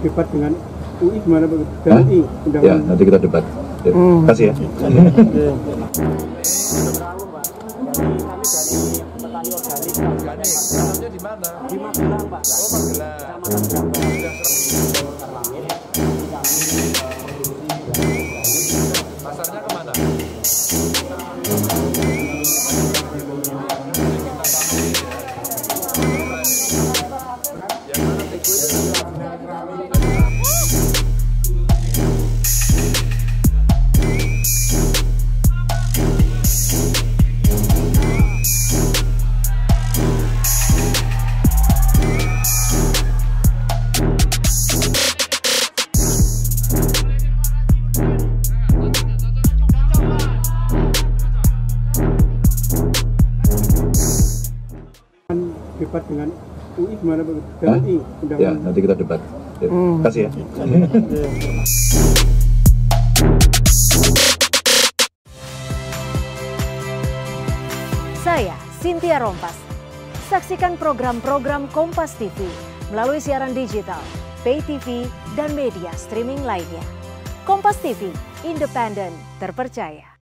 debat dengan UI gimana Pak? Hah? UI, Ya, nanti kita debat. Ya, kasih ya. Di mana? Di Magelang Pak. Oh, Magelang. Pasarnya kemana? Debat dengan UI gimana Pak? Hah? UI, Ya, nanti kita debat. Ya, kasih ya. Saya Cynthia Rompas. Saksikan program-program Kompas TV melalui siaran digital, pay TV, dan media streaming lainnya. Kompas TV, independen, terpercaya.